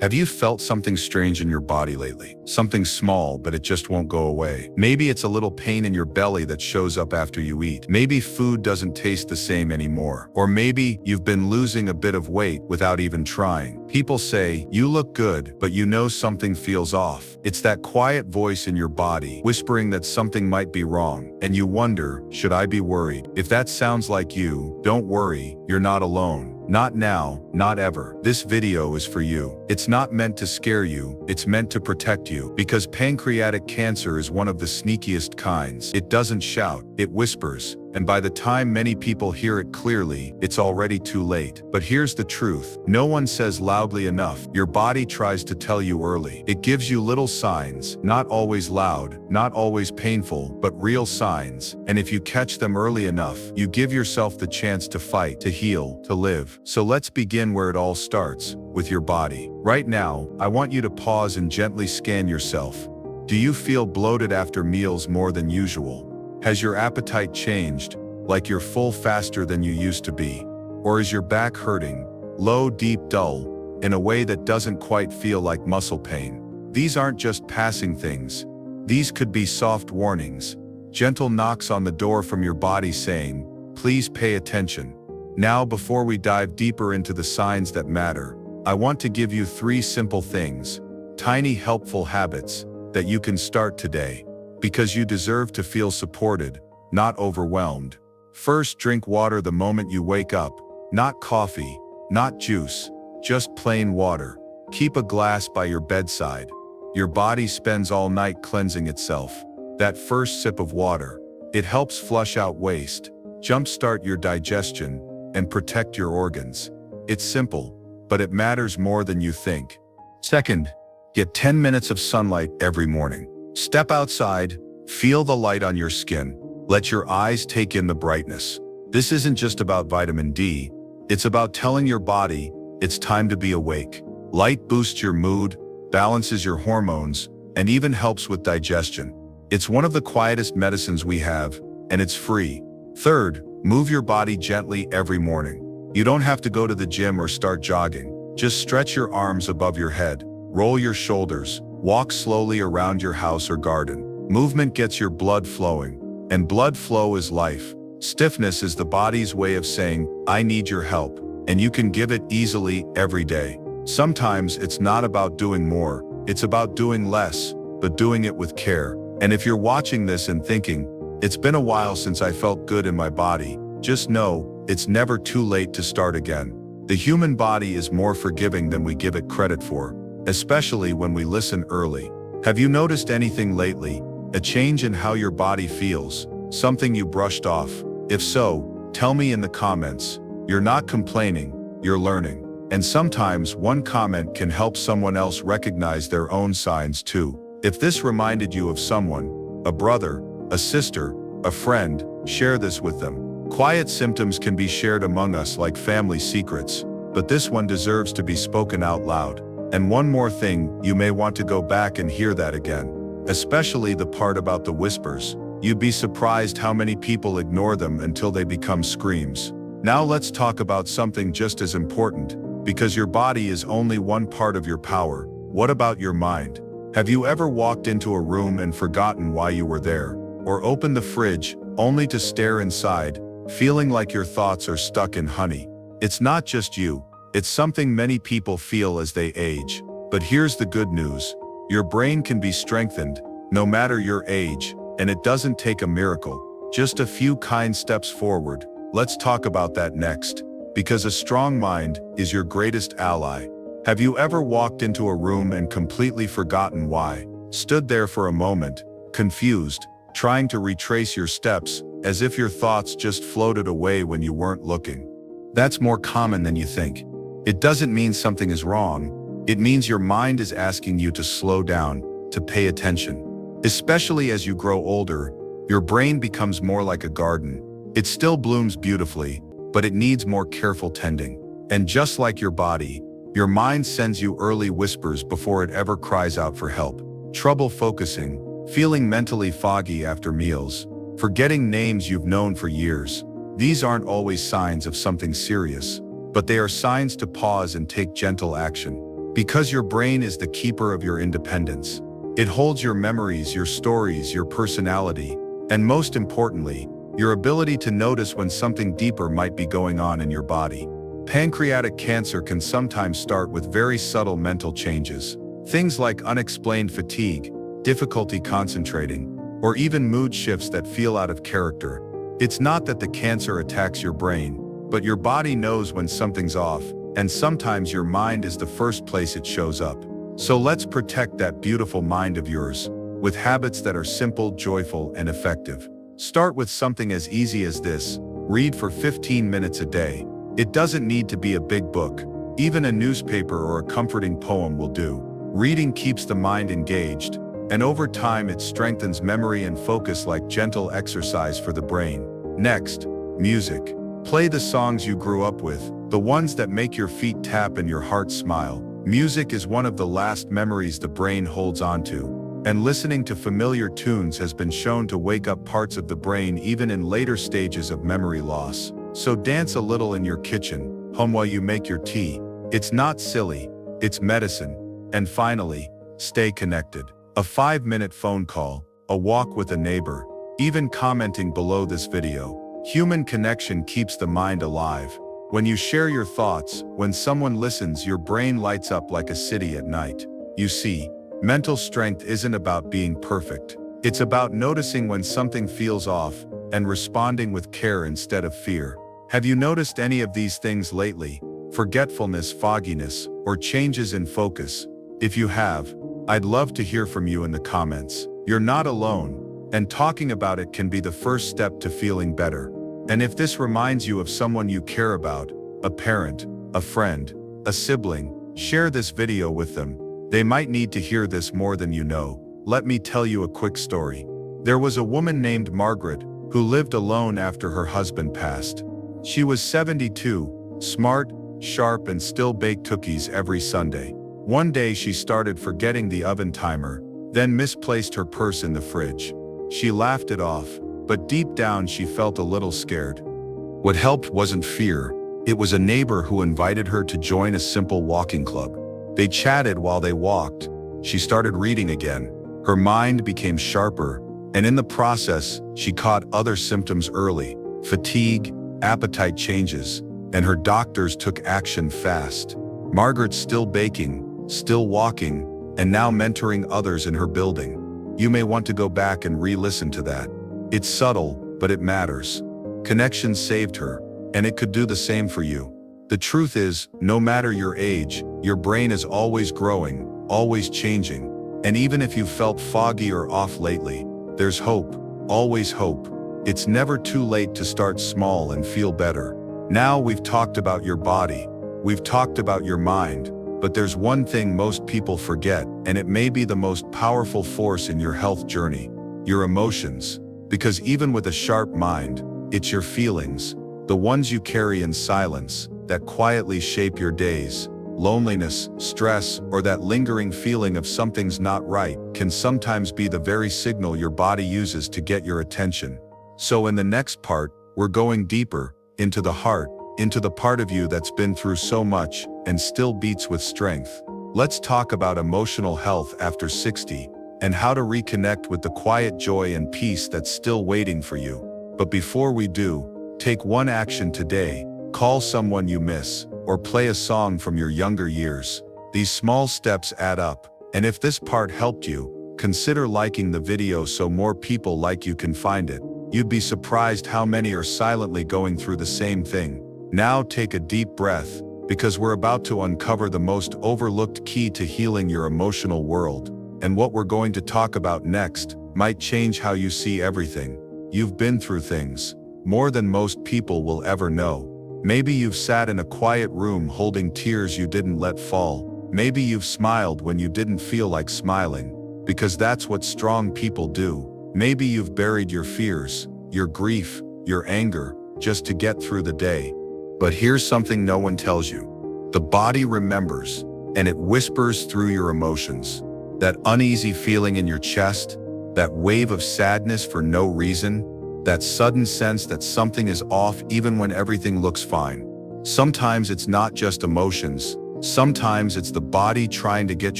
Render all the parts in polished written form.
Have you felt something strange in your body lately? Something small, but it just won't go away. Maybe it's a little pain in your belly that shows up after you eat. Maybe food doesn't taste the same anymore. Or maybe you've been losing a bit of weight without even trying. People say, you look good, but you know something feels off. It's that quiet voice in your body whispering that something might be wrong. And you wonder, should I be worried? If that sounds like you, don't worry, you're not alone. Not now, not ever. This video is for you. It's not meant to scare you, it's meant to protect you. Because pancreatic cancer is one of the sneakiest kinds. It doesn't shout, it whispers. And by the time many people hear it clearly, it's already too late. But here's the truth. No one says loudly enough. Your body tries to tell you early. It gives you little signs, not always loud, not always painful, but real signs. And if you catch them early enough, you give yourself the chance to fight, to heal, to live. So let's begin where it all starts, with your body. Right now, I want you to pause and gently scan yourself. Do you feel bloated after meals more than usual? Has your appetite changed, like you're full faster than you used to be? Or is your back hurting, low, deep, dull, in a way that doesn't quite feel like muscle pain? These aren't just passing things. These could be soft warnings, gentle knocks on the door from your body saying, please pay attention. Now, before we dive deeper into the signs that matter, I want to give you 3 simple things, tiny helpful habits, that you can start today. Because you deserve to feel supported, not overwhelmed. First, drink water the moment you wake up. Not coffee, not juice, just plain water. Keep a glass by your bedside. Your body spends all night cleansing itself. That first sip of water, it helps flush out waste, jumpstart your digestion, and protect your organs. It's simple, but it matters more than you think. Second, get 10 minutes of sunlight every morning. Step outside, feel the light on your skin, let your eyes take in the brightness. This isn't just about vitamin D, it's about telling your body, it's time to be awake. Light boosts your mood, balances your hormones, and even helps with digestion. It's one of the quietest medicines we have, and it's free. Third, move your body gently every morning. You don't have to go to the gym or start jogging. Just stretch your arms above your head, roll your shoulders, walk slowly around your house or garden. Movement gets your blood flowing, and blood flow is life. Stiffness is the body's way of saying, I need your help, and you can give it easily every day. Sometimes it's not about doing more, it's about doing less, but doing it with care. And if you're watching this and thinking, it's been a while since I felt good in my body, just know, it's never too late to start again. The human body is more forgiving than we give it credit for, especially when we listen early. Have you noticed anything lately? A change in how your body feels? Something you brushed off? If so, tell me in the comments. You're not complaining, you're learning. And sometimes one comment can help someone else recognize their own signs too. If this reminded you of someone, a brother, a sister, a friend, share this with them. Quiet symptoms can be shared among us like family secrets, but this one deserves to be spoken out loud. And one more thing, you may want to go back and hear that again. Especially the part about the whispers. You'd be surprised how many people ignore them until they become screams. Now let's talk about something just as important, because your body is only one part of your power. What about your mind? Have you ever walked into a room and forgotten why you were there? Or opened the fridge, only to stare inside, feeling like your thoughts are stuck in honey? It's not just you. It's something many people feel as they age. But here's the good news. Your brain can be strengthened, no matter your age, and it doesn't take a miracle. Just a few kind steps forward. Let's talk about that next. Because a strong mind is your greatest ally. Have you ever walked into a room and completely forgotten why? Stood there for a moment, confused, trying to retrace your steps, as if your thoughts just floated away when you weren't looking? That's more common than you think. It doesn't mean something is wrong. It means your mind is asking you to slow down, to pay attention. Especially as you grow older, your brain becomes more like a garden. It still blooms beautifully, but it needs more careful tending. And just like your body, your mind sends you early whispers before it ever cries out for help. Trouble focusing, feeling mentally foggy after meals, forgetting names you've known for years. These aren't always signs of something serious, but they are signs to pause and take gentle action. Because your brain is the keeper of your independence. It holds your memories, your stories, your personality, and most importantly, your ability to notice when something deeper might be going on in your body. Pancreatic cancer can sometimes start with very subtle mental changes. Things like unexplained fatigue, difficulty concentrating, or even mood shifts that feel out of character. It's not that the cancer attacks your brain, but your body knows when something's off, and sometimes your mind is the first place it shows up. So let's protect that beautiful mind of yours with habits that are simple, joyful, and effective. Start with something as easy as this. Read for 15 minutes a day. It doesn't need to be a big book. Even a newspaper or a comforting poem will do. Reading keeps the mind engaged, and over time it strengthens memory and focus like gentle exercise for the brain. Next, music. Play the songs you grew up with, the ones that make your feet tap and your heart smile. Music is one of the last memories the brain holds onto, and listening to familiar tunes has been shown to wake up parts of the brain even in later stages of memory loss. So dance a little in your kitchen, hum while you make your tea. It's not silly, it's medicine. And finally, stay connected. A 5-minute phone call, a walk with a neighbor, even commenting below this video. Human connection keeps the mind alive. When you share your thoughts, when someone listens, your brain lights up like a city at night. You see, mental strength isn't about being perfect. It's about noticing when something feels off and responding with care instead of fear. Have you noticed any of these things lately? Forgetfulness, fogginess, or changes in focus? If you have, I'd love to hear from you in the comments. You're not alone, and talking about it can be the first step to feeling better. And if this reminds you of someone you care about, a parent, a friend, a sibling, share this video with them. They might need to hear this more than you know. Let me tell you a quick story. There was a woman named Margaret who lived alone after her husband passed. She was 72, smart, sharp, and still baked cookies every Sunday. One day she started forgetting the oven timer, then misplaced her purse in the fridge. She laughed it off, but deep down she felt a little scared. What helped wasn't fear, it was a neighbor who invited her to join a simple walking club. They chatted while they walked. She started reading again. Her mind became sharper, and in the process, she caught other symptoms early: fatigue, appetite changes, and her doctors took action fast. Margaret's still baking, still walking, and now mentoring others in her building. You may want to go back and re-listen to that. It's subtle, but it matters. Connection saved her, and it could do the same for you. The truth is, no matter your age, your brain is always growing, always changing. And even if you felt foggy or off lately, there's hope, always hope. It's never too late to start small and feel better. Now we've talked about your body, we've talked about your mind, but there's one thing most people forget, and it may be the most powerful force in your health journey: your emotions. Because even with a sharp mind, it's your feelings, the ones you carry in silence, that quietly shape your days. Loneliness, stress, or that lingering feeling of something's not right can sometimes be the very signal your body uses to get your attention. So in the next part, we're going deeper, into the heart, into the part of you that's been through so much and still beats with strength. Let's talk about emotional health after 60 and how to reconnect with the quiet joy and peace that's still waiting for you. But before we do, take one action today: call someone you miss, or play a song from your younger years. These small steps add up, and if this part helped you, consider liking the video so more people like you can find it. You'd be surprised how many are silently going through the same thing. Now take a deep breath, because we're about to uncover the most overlooked key to healing your emotional world. And what we're going to talk about next might change how you see everything. You've been through things, more than most people will ever know. Maybe you've sat in a quiet room holding tears you didn't let fall. Maybe you've smiled when you didn't feel like smiling, because that's what strong people do. Maybe you've buried your fears, your grief, your anger, just to get through the day. But here's something no one tells you. The body remembers, and it whispers through your emotions. That uneasy feeling in your chest, that wave of sadness for no reason, that sudden sense that something is off even when everything looks fine. Sometimes it's not just emotions, Sometimes it's the body trying to get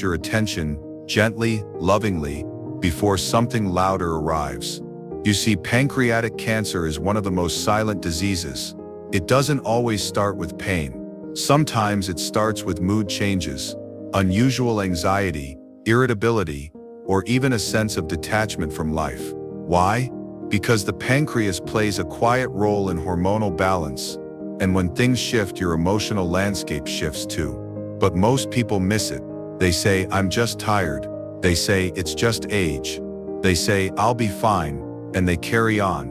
your attention, gently, lovingly, before something louder arrives. You see, pancreatic cancer is one of the most silent diseases. It doesn't always start with pain. Sometimes it starts with mood changes, unusual anxiety, irritability, or even a sense of detachment from life. Why? Because the pancreas plays a quiet role in hormonal balance, and when things shift, your emotional landscape shifts too. But most people miss it. They say, "I'm just tired." They say, "It's just age." They say, "I'll be fine," and they carry on,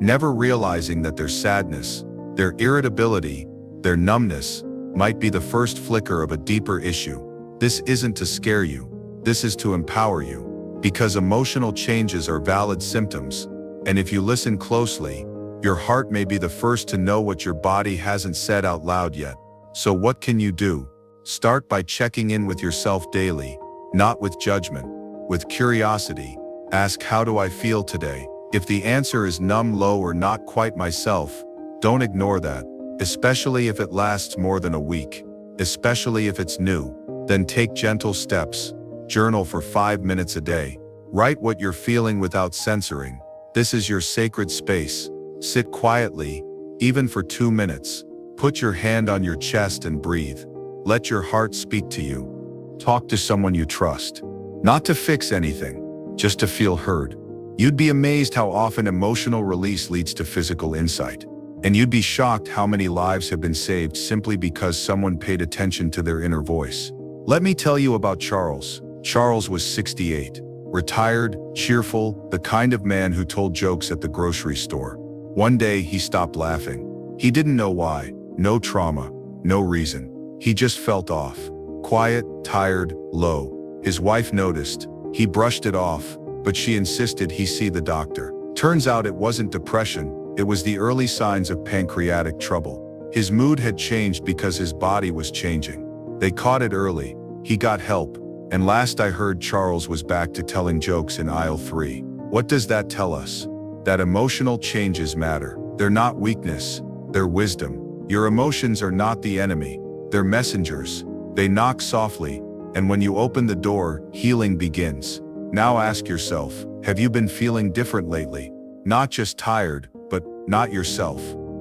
never realizing that their sadness, their irritability, their numbness might be the first flicker of a deeper issue. This isn't to scare you. This is to empower you. Because emotional changes are valid symptoms, and if you listen closely, your heart may be the first to know what your body hasn't said out loud yet. So what can you do? Start by checking in with yourself daily, not with judgment, with curiosity. Ask, how do I feel today? If the answer is numb, low, or not quite myself, don't ignore that, especially if it lasts more than a week, especially if it's new. Then take gentle steps. Journal for 5 minutes a day. Write what you're feeling without censoring. This is your sacred space. Sit quietly, even for 2 minutes. Put your hand on your chest and breathe. Let your heart speak to you. Talk to someone you trust. Not to fix anything, just to feel heard. You'd be amazed how often emotional release leads to physical insight. And you'd be shocked how many lives have been saved simply because someone paid attention to their inner voice. Let me tell you about Charles. Charles was 68, retired, cheerful, the kind of man who told jokes at the grocery store. One day he stopped laughing. He didn't know why, no trauma, no reason. He just felt off. Quiet, tired, low. His wife noticed. He brushed it off, but she insisted he see the doctor. Turns out it wasn't depression, it was the early signs of pancreatic trouble. His mood had changed because his body was changing. They caught it early. He got help. And last I heard, Charles was back to telling jokes in aisle 3. What does that tell us? That emotional changes matter. They're not weakness, they're wisdom. Your emotions are not the enemy, they're messengers. They knock softly, and when you open the door, healing begins. Now ask yourself, have you been feeling different lately? Not just tired, but not yourself.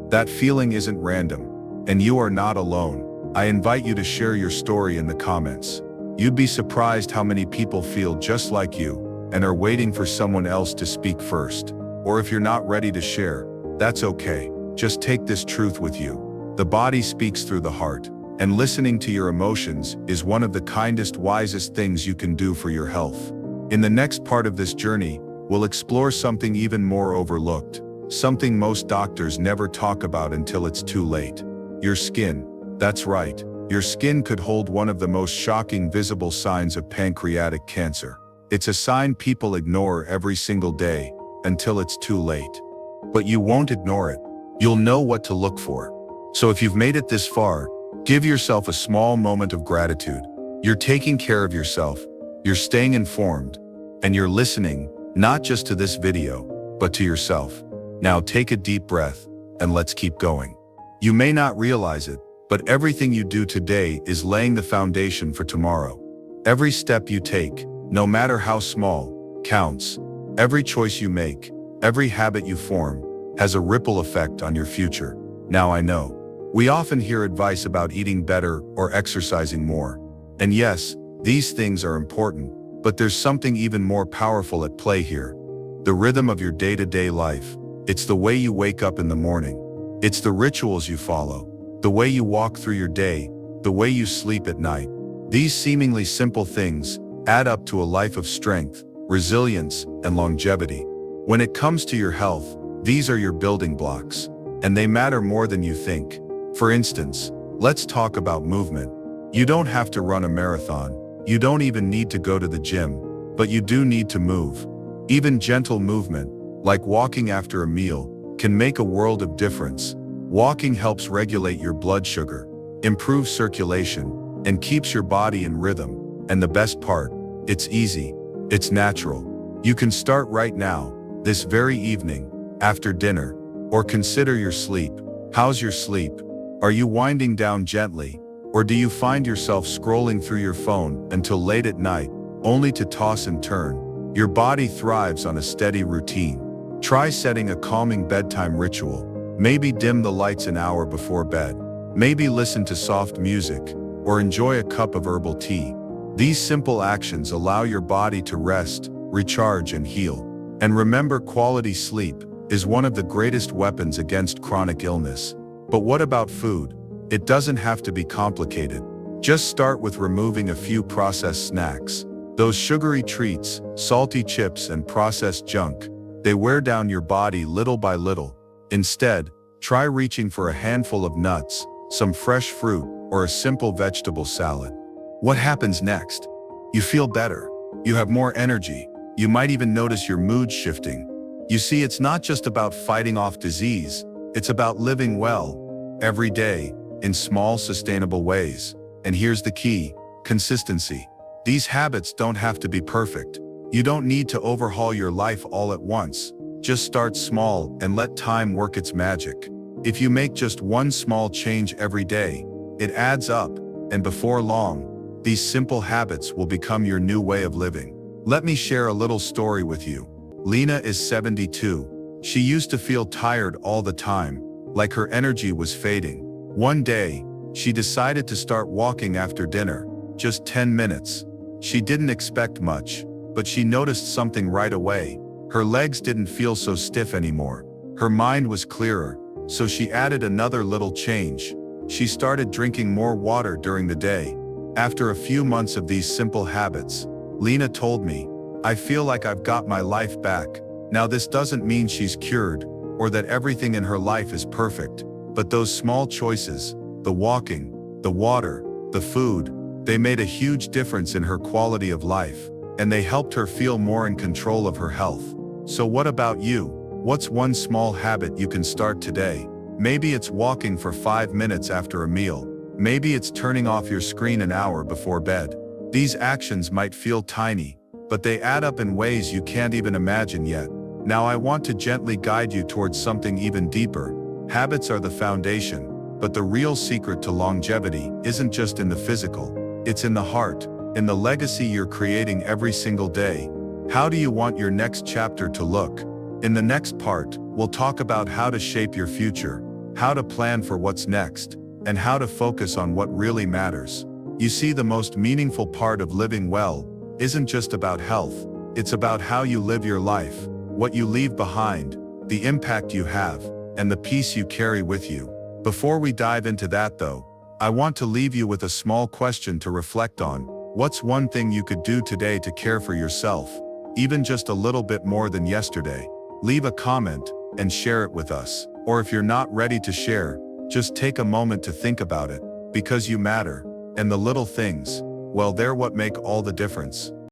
That feeling isn't random, and you are not alone. I invite you to share your story in the comments. You'd be surprised how many people feel just like you and are waiting for someone else to speak first. Or if you're not ready to share, that's okay. Just take this truth with you. The body speaks through the heart, and listening to your emotions is one of the kindest, wisest things you can do for your health. In the next part of this journey, we'll explore something even more overlooked, something most doctors never talk about until it's too late. Your skin. That's right, your skin could hold one of the most shocking visible signs of pancreatic cancer. It's a sign people ignore every single day, until it's too late. But you won't ignore it. You'll know what to look for. So if you've made it this far, give yourself a small moment of gratitude. You're taking care of yourself, you're staying informed, and you're listening, not just to this video, but to yourself. Now take a deep breath, and let's keep going. You may not realize it, but everything you do today is laying the foundation for tomorrow. Every step you take, no matter how small, counts. Every choice you make, every habit you form, has a ripple effect on your future. Now I know. We often hear advice about eating better or exercising more. And yes, these things are important, but there's something even more powerful at play here. The rhythm of your day-to-day life. It's the way you wake up in the morning. It's the rituals you follow. The way you walk through your day, the way you sleep at night. These seemingly simple things add up to a life of strength, resilience, and longevity. When it comes to your health, these are your building blocks, and they matter more than you think. For instance, let's talk about movement. You don't have to run a marathon. You don't even need to go to the gym, but you do need to move. Even gentle movement, like walking after a meal, can make a world of difference. Walking helps regulate your blood sugar, improves circulation, and keeps your body in rhythm. And the best part, it's easy, it's natural. You can start right now, this very evening, after dinner, or consider your sleep. How's your sleep? Are you winding down gently, Or do you find yourself scrolling through your phone until late at night, only to toss and turn? Your body thrives on a steady routine. Try setting a calming bedtime ritual. Maybe dim the lights an hour before bed. Maybe listen to soft music, or enjoy a cup of herbal tea. These simple actions allow your body to rest, recharge, and heal. And remember, quality sleep is one of the greatest weapons against chronic illness. But what about food? It doesn't have to be complicated. Just start with removing a few processed snacks. Those sugary treats, salty chips, and processed junk, they wear down your body little by little. Instead, try reaching for a handful of nuts, some fresh fruit, or a simple vegetable salad. What happens next? You feel better. You have more energy. You might even notice your mood shifting. You see, it's not just about fighting off disease. It's about living well, every day, in small, sustainable ways. And here's the key: consistency. These habits don't have to be perfect. You don't need to overhaul your life all at once. Just start small and let time work its magic. If you make just one small change every day, it adds up, and before long, these simple habits will become your new way of living. Let me share a little story with you. Lena is 72. She used to feel tired all the time, like her energy was fading. One day, she decided to start walking after dinner, just 10 minutes. She didn't expect much, but she noticed something right away. Her legs didn't feel so stiff anymore. Her mind was clearer, so she added another little change. She started drinking more water during the day. After a few months of these simple habits, Lena told me, "I feel like I've got my life back." Now, this doesn't mean she's cured, or that everything in her life is perfect, but those small choices, the walking, the water, the food, they made a huge difference in her quality of life, and they helped her feel more in control of her health. So what about you? What's one small habit you can start today? Maybe it's walking for 5 minutes after a meal. Maybe it's turning off your screen an hour before bed. These actions might feel tiny, but they add up in ways you can't even imagine yet. Now I want to gently guide you towards something even deeper. Habits are the foundation, but the real secret to longevity isn't just in the physical. It's in the heart, in the legacy you're creating every single day. How do you want your next chapter to look? In the next part, we'll talk about how to shape your future, how to plan for what's next, and how to focus on what really matters. You see, the most meaningful part of living well isn't just about health. It's about how you live your life, what you leave behind, the impact you have, and the peace you carry with you. Before we dive into that though, I want to leave you with a small question to reflect on. What's one thing you could do today to care for yourself, even just a little bit more than yesterday? Leave a comment and share it with us. Or if you're not ready to share, just take a moment to think about it, because you matter. And the little things, well, they're what make all the difference.